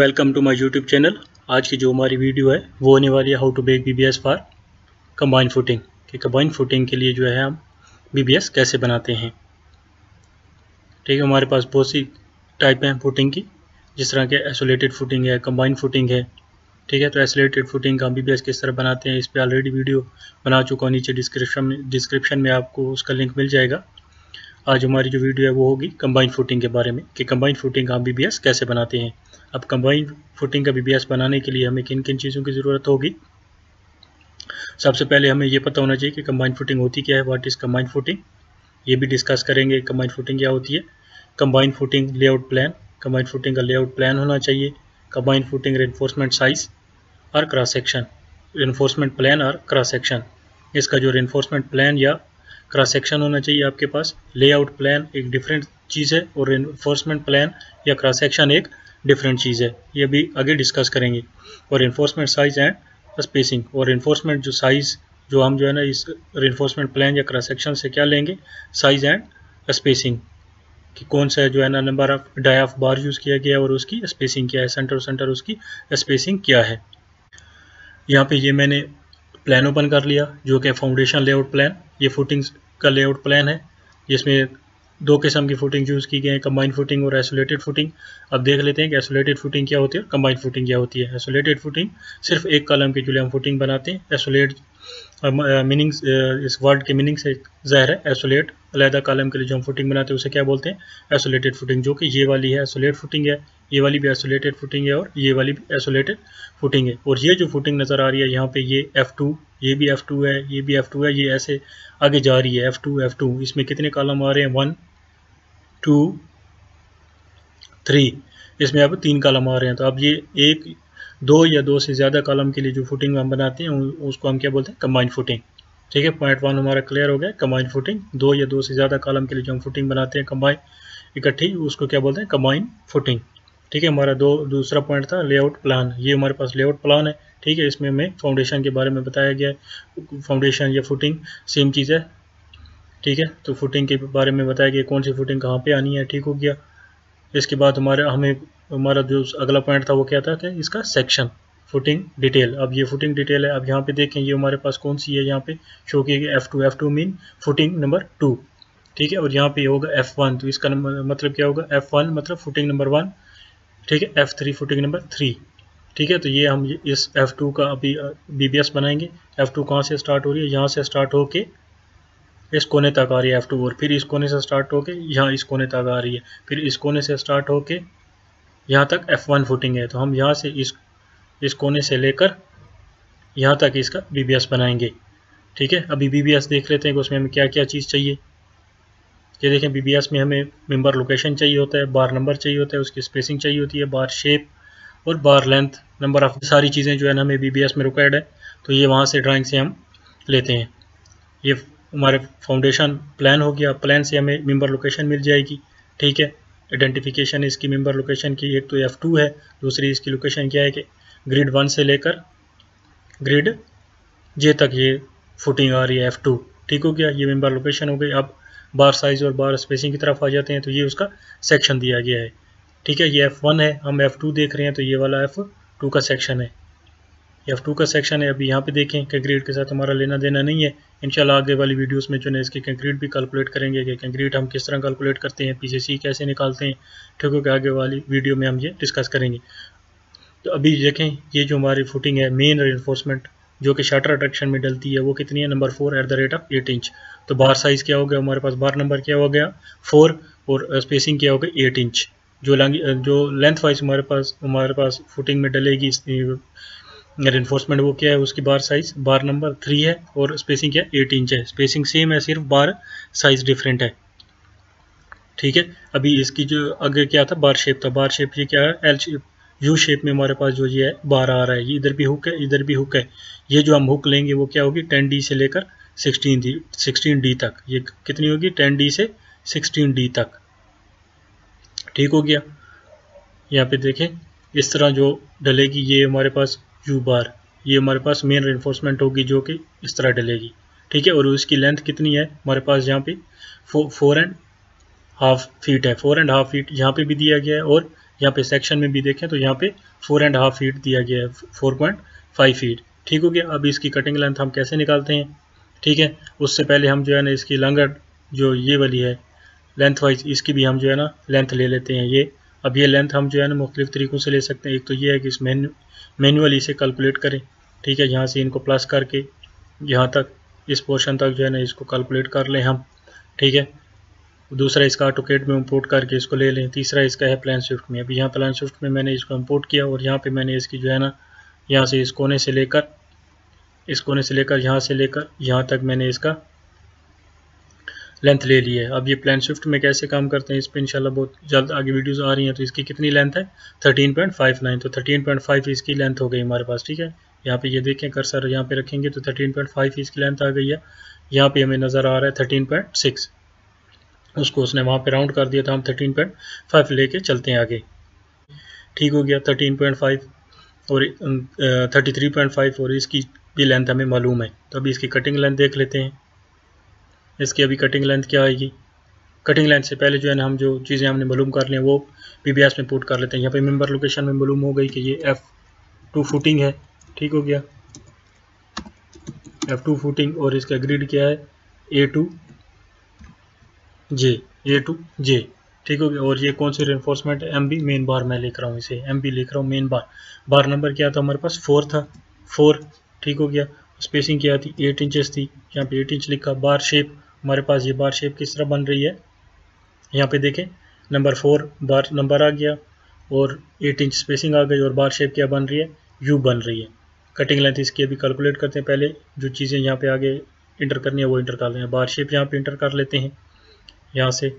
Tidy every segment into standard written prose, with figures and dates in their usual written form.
Welcome to my YouTube channel. आज की जो हमारी वीडियो है वो होने वाली है how to make BBS for combine footing. कि कंबाइन फुटिंग के लिए जो है हम बीबीएस कैसे बनाते हैं। ठीक है, हमारे पास बहुत सी टाइप हैं फुटिंग की, जिस तरह के आइसोलेटेड फुटिंग है, कंबाइन फुटिंग है। ठीक है, तो आइसोलेटेड फुटिंग का बीबीएस किस तरह बनाते हैं इस पर ऑलरेडी वीडियो बना चुका हूँ, नीचे डिस्क्रिप्शन में आपको उसका लिंक मिल जाएगा। आज हमारी जो वीडियो है वो होगी कंबाइन फुटिंग के बारे में कि कंबाइन फुटिंग का हम बीबीएस कैसे बनाते हैं। अब कंबाइन फुटिंग का बीबीएस बनाने के लिए हमें किन किन चीज़ों की ज़रूरत होगी। सबसे पहले हमें ये पता होना चाहिए कि कंबाइन फुटिंग होती क्या है, व्हाट इज़ कंबाइन फुटिंग। ये भी डिस्कस करेंगे कंबाइन फुटिंग क्या होती है। Combine footing layout plan, combine footing का लेआउट प्लान होना चाहिए। कंबाइन फुटिंग रेनफोर्समेंट साइज और क्रॉस सेक्शन, रेनफोर्समेंट प्लान और क्रॉस सेक्शन। इसका जो रेनफोर्समेंट प्लान या क्रॉस सेक्शन होना चाहिए आपके पास। लेआउट प्लान एक डिफरेंट चीज़ है और रेनफोर्समेंट प्लान या क्रॉस सेक्शन एक डिफरेंट चीज़ है, ये भी आगे डिस्कस करेंगे। और रेनफोर्समेंट साइज एंड स्पेसिंग, और रेनफोर्समेंट जो साइज़ जो हम जो है ना इस रेनफोर्समेंट प्लान या क्रॉस सेक्शन से क्या लेंगे, साइज एंड स्पेसिंग कि कौन सा जो है ना number of dia of bar use किया गया है और उसकी स्पेसिंग क्या है, सेंटर उसकी स्पेसिंग क्या है। यहाँ पे ये मैंने प्लान ओपन कर लिया जो कि फाउंडेशन लेआउट प्लान, ये फुटिंग्स का लेआउट प्लान है जिसमें दो किस्म की फुटिंग यूज़ की गई है, कंबाइंड फुटिंग और आइसोलेटेड फुटिंग। अब देख लेते हैं कि आइसोलेटेड फुटिंग क्या होती है और कंबाइंड फुटिंग क्या होती है। आइसोलेटेड फुटिंग सिर्फ एक कॉलम के जो हम फुटिंग बनाते हैं। आइसोलेट मीनिंग इस वर्ड के मीनिंग से ज़ाहिर है, आइसोलेट अलहदा कॉलम के लिए जो हम फुटिंग बनाते हैं उसे क्या बोलते हैं, आइसोलेटेड फुटिंग। जो कि ये वाली है आइसोलेट फुटिंग है, ये वाली भी आइसोलेटेड फुटिंग है और ये वाली भी आइसोलेटेड फुटिंग है। और ये जो फुटिंग नज़र आ रही है यहाँ पे, ये F2, ये भी F2 है, ये भी F2 है, ये ऐसे आगे जा रही है F2। इसमें कितने कॉलम आ रहे हैं, 1 2 3, इसमें अब 3 कॉलम आ रहे हैं। तो अब ये एक दो या दो से ज़्यादा कॉलम के लिए जो फुटिंग हम बनाते हैं उसको हम क्या बोलते हैं, कंबाइंड फुटिंग। ठीक है, पॉइंट 1 हमारा क्लियर हो गया। कंबाइंड फुटिंग दो या दो से ज़्यादा कॉलम के लिए जो हम फुटिंग बनाते हैं कंबाइन इकट्ठी, उसको क्या बोलते हैं, कंबाइंड फुटिंग। ठीक है, हमारा दूसरा पॉइंट था लेआउट प्लान। ये हमारे पास लेआउट प्लान है। ठीक है, इसमें हमें फाउंडेशन के बारे में बताया गया है। फाउंडेशन या फुटिंग सेम चीज़ है। ठीक है, तो फुटिंग के बारे में बताया गया कौन सी फुटिंग कहाँ पे आनी है। ठीक हो गया। इसके बाद हमारा जो अगला पॉइंट था वो क्या था कि इसका सेक्शन फुटिंग डिटेल। अब ये फुटिंग डिटेल है। अब यहाँ पे देखें ये हमारे पास कौन सी है, यहाँ पे शो किया गया F2 मीन फुटिंग नंबर 2। ठीक है, और यहाँ पे होगा F1, तो इसका मतलब क्या होगा, F1 मतलब फुटिंग नंबर 1। ठीक है, F3 फुटिंग नंबर 3। ठीक है, तो ये हम इस F2 का अभी बीबीएस बनाएंगे। F2 कहाँ से स्टार्ट हो रही है, यहाँ से स्टार्ट होके इस कोने तक आ रही है F2, और फिर इस कोने से स्टार्ट होके यहाँ इस कोने तक आ रही है, फिर इस कोने से स्टार्ट होके यहाँ तक F1 फुटिंग है। तो हम यहाँ से इस कोने से लेकर यहाँ तक इसका बीबीएस बनाएंगे। ठीक है, अभी बीबीएस देख लेते हैं कि उसमें हमें क्या क्या चीज़ चाहिए। ये देखें, बीबीएस में हमें मेंबर लोकेशन चाहिए होता है, बार नंबर चाहिए होता है, उसकी स्पेसिंग चाहिए होती है, बार शेप और बार लेंथ, नंबर ऑफ, सारी चीज़ें जो है ना हमें बीबीएस में रिक्वायर्ड है। तो ये वहाँ से ड्राइंग से हम लेते हैं। ये हमारे फाउंडेशन प्लान हो गया। प्लान से हमें मेंबर लोकेशन मिल जाएगी। ठीक है, आइडेंटिफिकेशन इसकी मेंबर लोकेशन की, एक तो F2 है, दूसरी इसकी लोकेशन क्या है कि ग्रिड 1 से लेकर ग्रिड J तक ये फुटिंग आ रही है F2। ठीक हो गया, ये मेंबर लोकेशन हो गई। अब बार साइज और बार स्पेसिंग की तरफ आ जाते हैं, तो ये उसका सेक्शन दिया गया है। ठीक है, ये F1 है, हम F2 देख रहे हैं, तो ये वाला F2 का सेक्शन है, F2 का सेक्शन है। अभी यहाँ पे देखें कंक्रीट के साथ हमारा लेना देना नहीं है। इंशाल्लाह आगे वाली वीडियोस में जो है इसकी कंक्रीट भी कैलकुलेट करेंगे कि कंक्रीट हम किस तरह कैलकुलेट करते हैं, PCC कैसे निकालते हैं। ठीक है, आगे वाली वीडियो में हम ये डिस्कस करेंगे। तो अभी देखें ये जो हमारी फुटिंग है मेन रेनफोर्समेंट जो कि शटर अट्रैक्शन में डलती है, वो कितनी है, नंबर 4 @ 8 इंच। तो बार साइज़ क्या हो गया हमारे पास, बार नंबर क्या हो गया 4 और स्पेसिंग क्या हो गई 8 इंच। जो लेंथ वाइज हमारे पास फुटिंग में डलेगी रेनफोर्समेंट, वो क्या है, उसकी बार साइज बार नंबर 3 है और स्पेसिंग क्या है 8 इंच है। स्पेसिंग सेम है, सिर्फ बार साइज डिफरेंट है। ठीक है, अभी इसकी जो आगे क्या था, बार शेप था। बार शेप ये क्या है, एल शेप, यू शेप में हमारे पास जो ये है बार आ रहा है। ये इधर भी हुक है, इधर भी हुक है। ये जो हम हुक लेंगे वो क्या होगी, 10D से लेकर 16D तक। ये कितनी होगी, 10D से 16D तक। ठीक हो गया। यहाँ पे देखें इस तरह जो डलेगी, ये हमारे पास यू बार, ये हमारे पास मेन रेनफोर्समेंट होगी जो कि इस तरह डलेगी। ठीक है, और उसकी लेंथ कितनी है हमारे पास, यहाँ पे 4.5 फीट है। 4.5 फीट यहाँ पे भी दिया गया है और यहाँ पे सेक्शन में भी देखें तो यहाँ पे 4.5 फीट दिया गया है, 4.5 फीट। ठीक हो गया। अब इसकी कटिंग लेंथ हम कैसे निकालते हैं, ठीक है। उससे पहले हम जो है ना इसकी लंगर जो ये वाली है लेंथ वाइज, इसकी भी हम जो है ना लेंथ ले लेते हैं ये। अब ये लेंथ हम जो है ना मुख्तलिफ तरीक़ों से ले सकते हैं। एक तो ये है कि इस मैनुअली इसे कैलकुलेट करें, ठीक है। यहाँ से इनको प्लस करके यहाँ तक इस पोर्शन तक जो है ना इसको कैलकुलेट कर लें हम, ठीक है। दूसरा इसका ऑटोकेड में इंपोर्ट करके इसको ले लें। तीसरा इसका है प्लान स्विफ्ट में। अभी यहाँ प्लान स्विफ्ट में मैंने इसको इंपोर्ट किया और यहाँ पे मैंने इसकी जो है ना यहाँ से इस कोने से लेकर यहाँ से लेकर यहाँ तक मैंने इसका लेंथ ले ली है। अब ये प्लान स्विफ्ट में कैसे काम करते हैं इस पर इंशाल्लाह बहुत जल्द आगे वीडियोस आ रही हैं। तो इसकी कितनी लेंथ है 13.59, तो 13.5 इसकी लेंथ हो गई हमारे पास, ठीक है। यहाँ पे ये देखें कर्सर यहाँ पे रखेंगे तो 13.5 इसकी लेंथ आ गई है। यहाँ पे हमें नज़र आ रहा है 13.6, उसको उसने वहाँ पे राउंड कर दिया था। हम 13.5 लेके चलते हैं आगे, ठीक हो गया। 13.5 और 33.5 और इसकी भी लेंथ हमें मालूम है। तो अभी इसकी कटिंग लेंथ देख लेते हैं। इसकी अभी कटिंग लेंथ क्या आएगी। कटिंग लेंथ से पहले जो है ना हम जो चीज़ें हमने मालूम कर लें वो PBS में पुट कर लेते हैं। यहाँ पे मेंबर लोकेशन में मालूम हो गई कि ये F2 फुटिंग है, ठीक हो गया। F2 फुटिंग और इसका ग्रिड क्या है A2J, ठीक हो गया। और ये कौन सी रेनफोर्समेंट है MB मेन बार, मैं लिख रहा हूँ इसे MB लिख रहा हूँ मेन बार। बार नंबर क्या था हमारे पास 4 था, 4, ठीक हो गया। स्पेसिंग क्या थी 8 इंचेस थी, यहाँ पे 8 इंच लिखा। बार शेप हमारे पास ये बार शेप किस तरह बन रही है, यहाँ पे देखें नंबर 4 बार नंबर आ गया और 8 इंच स्पेसिंग आ गई और बार शेप क्या बन रही है U बन रही है। कटिंग लेंथ इसकी अभी कैलकुलेट करते हैं। पहले जो चीज़ें यहाँ पे आगे इंटर करनी है वो इंटर कर लें। बार शेप यहाँ पे इंटर कर लेते हैं यहाँ से।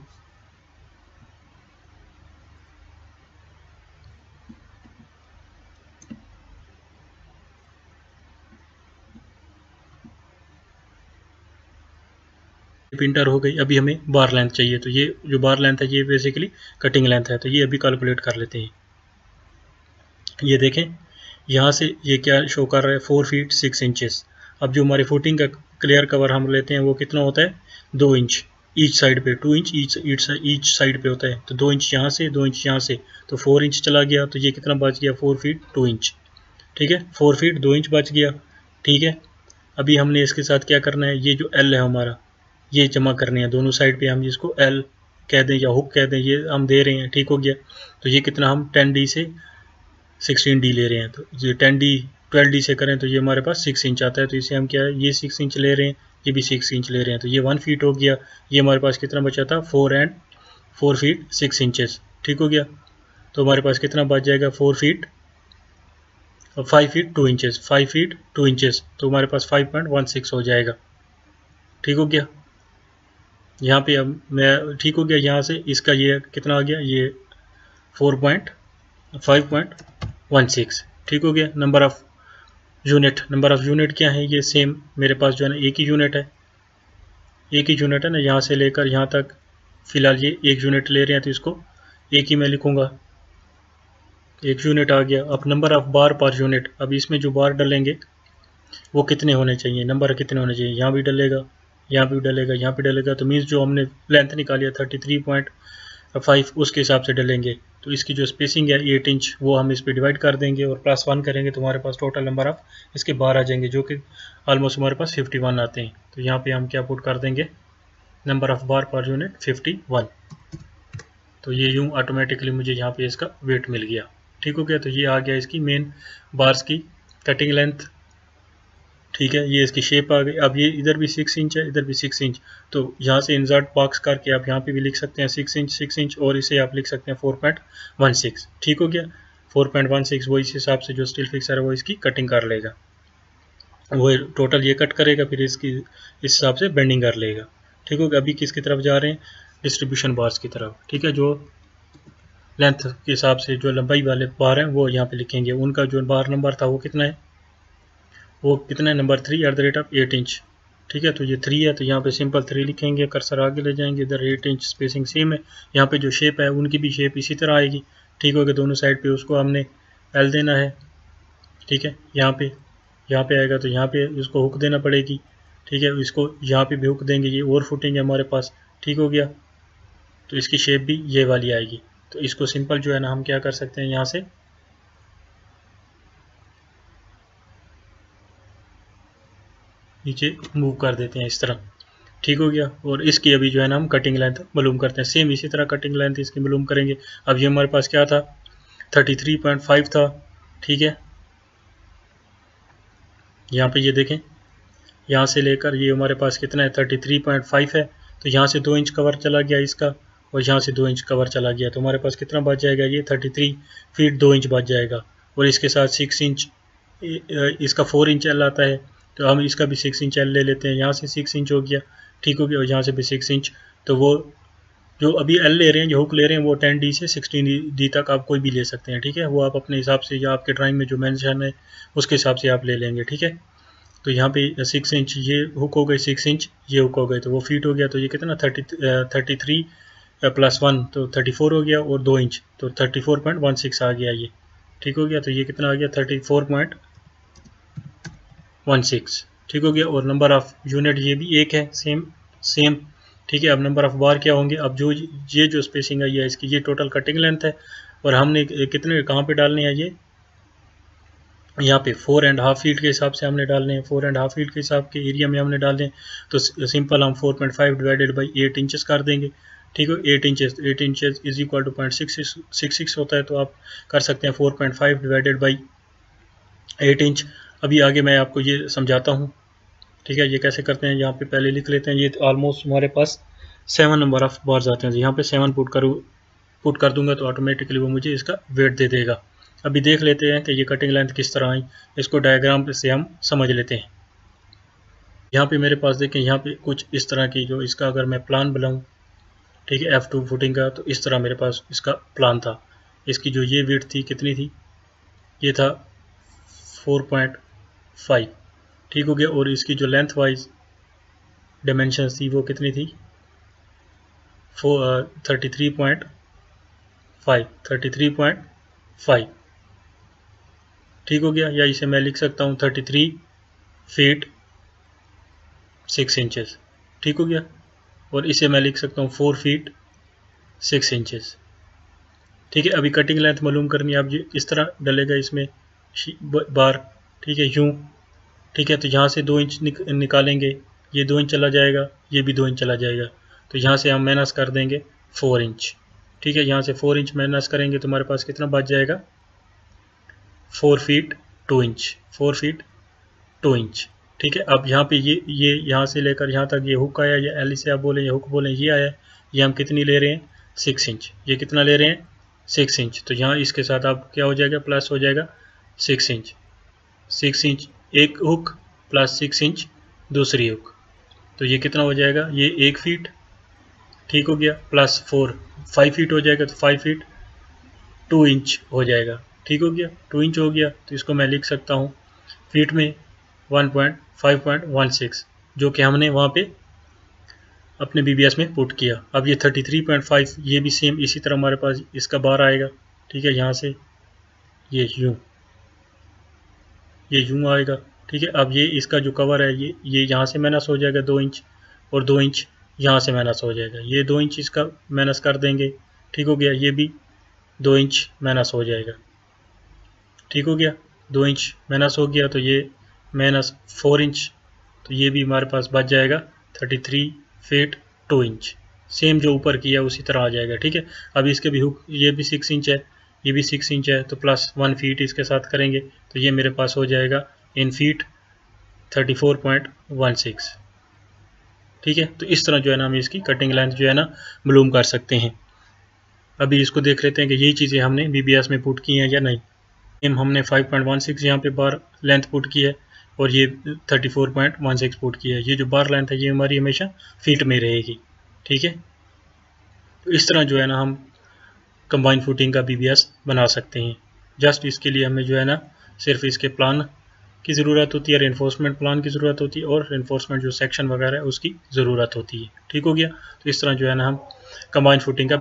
इंटर हो गई। अभी हमें बार लेंथ चाहिए, तो ये जो बार लेंथ है ये बेसिकली कटिंग लेंथ है, तो ये अभी कैलकुलेट कर लेते हैं। ये देखें यहाँ से ये क्या शो कर रहा है 4 फीट 6 इंचेस। अब जो हमारी फुटिंग का क्लियर कवर हम लेते हैं वो कितना होता है 2 इंच ईच साइड पे, 2 इंच ईच साइड पे होता है। तो 2 इंच यहाँ से 2 इंच यहाँ से, तो 4 इंच चला गया। तो ये कितना बच गया 4 फीट 2 इंच, ठीक है। 4 फीट 2 इंच बच गया, ठीक है। अभी हमने इसके साथ क्या करना है, ये जो L है हमारा ये जमा करने हैं दोनों साइड पे। हम इसको L कह दें या हुक कह दें, ये हम दे रहे हैं, ठीक हो गया। तो ये कितना हम 10D से 16D ले रहे हैं। तो ये 10D 12D से करें तो ये हमारे पास 6 इंच आता है। तो इसे हम क्या है ये 6 इंच ले रहे हैं, ये भी 6 इंच ले रहे हैं। तो ये 1 फीट हो गया। ये हमारे पास कितना बचा था 4 फीट 6 इंचेस, ठीक हो गया। तो हमारे पास कितना बच जाएगा 5 फीट 2 इंचेस, 5 फीट 2 इंचेस। तो हमारे पास 5.16 हो जाएगा, ठीक हो गया। यहाँ पे अब मैं ठीक हो गया। यहाँ से इसका ये कितना आ गया ये 5.16, ठीक हो गया। नंबर ऑफ़ यूनिट क्या है ये सेम मेरे पास जो है ना एक ही यूनिट है ना। यहाँ से लेकर यहाँ तक फ़िलहाल ये 1 यूनिट ले रहे हैं तो इसको 1 ही मैं लिखूँगा, 1 यूनिट आ गया। अब number of bar per unit, अब इसमें जो बार डलेंगे वो कितने होने चाहिए, नंबर कितने होने चाहिए। यहाँ भी डलेगा, यहाँ भी डलेगा, यहाँ पे डलेगा। तो मीन्स जो हमने लेंथ निकाली है 33.5 उसके हिसाब से डलेंगे। तो इसकी जो स्पेसिंग है 8 इंच वो हम इस पर डिवाइड कर देंगे और +1 करेंगे तो हमारे पास टोटल नंबर ऑफ इसके बार आ जाएंगे, जो कि ऑलमोस्ट हमारे पास 51 आते हैं। तो यहाँ पे हम क्या पुट कर देंगे number of bar per unit 51। तो ये यूँ ऑटोमेटिकली मुझे यहाँ पे इसका वेट मिल गया, ठीक हो गया। तो ये आ गया इसकी मेन बार्स की कटिंग लेंथ, ठीक है। ये इसकी शेप आ गई। अब ये इधर भी 6 इंच है, इधर भी 6 इंच। तो यहाँ से इंसर्ट बॉक्स करके आप यहाँ पे भी लिख सकते हैं 6 इंच और इसे आप लिख सकते हैं 4.16, ठीक हो गया। 4.16 वो इस हिसाब से जो स्टील फिक्सर है वो इसकी कटिंग कर लेगा, वो टोटल ये कट करेगा, फिर इसकी इस हिसाब से बेंडिंग कर लेगा, ठीक हो गया। अभी किसकी तरफ जा रहे हैं डिस्ट्रीब्यूशन बार्स की तरफ, ठीक है। जो लेंथ के हिसाब से जो लंबाई वाले बार हैं वो यहाँ पे लिखेंगे। उनका जो बार नंबर था वो कितना है नंबर 3/8 इंच, ठीक है। तो ये 3 है तो यहाँ पे सिंपल 3 लिखेंगे, कर्सर आगे ले जाएंगे, इधर 8 इंच स्पेसिंग सेम है। यहाँ पे जो शेप है उनकी भी शेप इसी तरह आएगी, ठीक हो गया। दोनों साइड पे उसको हमने L देना है, ठीक है। यहाँ पे आएगा तो यहाँ पे उसको हुक देना पड़ेगी, ठीक है। इसको यहाँ पे भी हुक देंगे, ये और फुटिंग है हमारे पास, ठीक हो गया। तो इसकी शेप भी ये वाली आएगी, तो इसको सिंपल जो है ना हम क्या कर सकते हैं, यहाँ से नीचे मूव कर देते हैं इस तरह, ठीक हो गया। और इसकी अभी जो है ना हम कटिंग लेंथ मालूम करते हैं, सेम इसी तरह कटिंग लेंथ इसकी मालूम करेंगे। अब ये हमारे पास क्या था, 33.5 था, ठीक है। यहाँ पे ये देखें, यहाँ से लेकर ये हमारे पास कितना है, 33.5 है। तो यहाँ से 2 इंच कवर चला गया इसका, और यहाँ से 2 इंच कवर चला गया, तो हमारे पास कितना बच जाएगा, ये 33 फीट 2 इंच बच जाएगा। और इसके साथ 6 इंच, इसका 4 इंच एल आता है, तो हम इसका भी 6 इंच एल ले लेते हैं। यहाँ से 6 इंच हो गया, ठीक हो गया, और यहाँ से भी 6 इंच। तो वो जो अभी एल ले रहे हैं, जो हुक ले रहे हैं, वो 10D से 16D तक आप कोई भी ले सकते हैं, ठीक है। वो आप अपने हिसाब से या आपके ड्राइंग में जो मेंशन है उसके हिसाब से आप ले लेंगे, ठीक है। तो यहाँ पे 6 इंच ये हुक हो गए, 6 इंच ये हुक हो गए, तो वो फीट हो गया। तो ये कितना 33 प्लस 1 तो 34 हो गया, और 2 इंच तो 34.16 आ गया ये, ठीक हो गया। तो ये कितना आ गया, 34.16, ठीक हो गया। और नंबर ऑफ यूनिट ये भी एक है, सेम, ठीक है। अब नंबर ऑफ बार क्या होंगे, अब जो ये जो स्पेसिंग आई है इसकी, ये टोटल कटिंग लेंथ है, और हमने कितने कहाँ पे डालने हैं, ये यहाँ पे 4.5 फीट के हिसाब से हमने डालने हैं, 4.5 फीट के हिसाब के एरिया में हमने डालने हैं। तो सिंपल हम 4.5 डिवाइडेड बाई 8 इंचेस कर देंगे, ठीक है। 8 इंचेस इज इक्वल टू 0.66 होता है, तो आप कर सकते हैं 4.5 डिवाइडेड बाई 8 इंच। अभी आगे मैं आपको ये समझाता हूँ, ठीक है। ये कैसे करते हैं, यहाँ पे पहले लिख लेते हैं। ये ऑलमोस्ट हमारे पास 7 नंबर ऑफ बार्स आते हैं, यहाँ पे 7 पुट कर दूंगा तो ऑटोमेटिकली वो मुझे इसका वेट दे देगा। अभी देख लेते हैं कि ये कटिंग लेंथ किस तरह आई, इसको डायग्राम से हम समझ लेते हैं। यहाँ पे मेरे पास देखें, यहाँ पे कुछ इस तरह की जो इसका अगर मैं प्लान बनाऊँ, ठीक है, F2 फुटिंग का, तो इस तरह मेरे पास इसका प्लान था। इसकी जो ये वेट थी कितनी थी, ये था 4.5, ठीक हो गया। और इसकी जो लेंथ वाइज डायमेंशंस थी वो कितनी थी, 33.5, ठीक हो गया। या इसे मैं लिख सकता हूँ 33 फीट 6 इंचेस, ठीक हो गया। और इसे मैं लिख सकता हूँ 4 फीट 6 इंचेस, ठीक है। अभी कटिंग लेंथ मालूम करनी है, आप ये इस तरह डलेगा इसमें बार, ठीक है, यूँ, ठीक है। तो यहाँ से 2 इंच निकालेंगे, ये 2 इंच चला जाएगा, ये भी 2 इंच चला जाएगा, तो यहाँ से हम माइनस कर देंगे 4 इंच, ठीक है। यहाँ से 4 इंच माइनस करेंगे तो हमारे पास कितना बच जाएगा, 4 फीट 2 इंच, 4 फीट 2 इंच, ठीक है। अब यहाँ पे ये यहाँ से लेकर यहाँ तक ये हुक आया, या एल से आप बोलें या हुक बोलें, ये आया, ये हम कितनी ले रहे हैं, 6 इंच। ये कितना ले रहे हैं, 6 इंच। तो यहाँ इसके साथ आप क्या हो जाएगा, प्लस हो जाएगा 6 इंच, 6 इंच एक हुक प्लस 6 इंच दूसरी हुक, तो ये कितना हो जाएगा, ये 1 फीट, ठीक हो गया, प्लस 4 5 फीट हो जाएगा, तो 5 फीट 2 इंच हो जाएगा, ठीक हो गया। 2 इंच हो गया, तो इसको मैं लिख सकता हूँ फीट में 1.5.16, जो कि हमने वहाँ पे अपने BBS में पुट किया। अब ये 33.5, ये भी सेम इसी तरह हमारे पास इसका बार आएगा, ठीक है। यहाँ से ये यूँ आएगा, ठीक है। अब ये इसका जो कवर है, ये यहाँ से माइनस हो जाएगा 2 इंच, और 2 इंच यहाँ से माइनस हो जाएगा, ये 2 इंच इसका माइनस कर देंगे, ठीक हो गया। ये भी 2 इंच माइनस हो जाएगा, ठीक हो गया। 2 इंच माइनस हो गया, तो ये माइनस 4 इंच, तो ये भी हमारे पास बच जाएगा 33 फीट 2 इंच, सेम जो ऊपर किया उसी तरह आ जाएगा, ठीक है। अब इसके भी हुक, ये भी 6 इंच है, ये भी 6 इंच है, तो प्लस 1 फीट इसके साथ करेंगे, तो ये मेरे पास हो जाएगा इन फीट 34.16, ठीक है। तो इस तरह जो है ना हम इसकी कटिंग लेंथ जो है ना मालूम कर सकते हैं। अभी इसको देख लेते हैं कि यही चीज़ें हमने BBS में पुट की हैं या नहीं। हमने 5.16 यहाँ पे बार लेंथ पुट की है, और ये 34.16 पुट की है। ये जो बार लेंथ है ये हमारी हमेशा फीट में रहेगी, ठीक है। तो इस तरह जो है ना हम कंबाइन फुटिंग का BBS बना सकते हैं। जस्ट इसके लिए हमें जो है ना सिर्फ इसके प्लान की ज़रूरत होती है, रेनफोर्समेंट प्लान की ज़रूरत होती है, और रेनफोर्समेंट जो सेक्शन वगैरह है उसकी ज़रूरत होती है, ठीक हो गया। तो इस तरह जो है ना हम कंबाइन फुटिंग का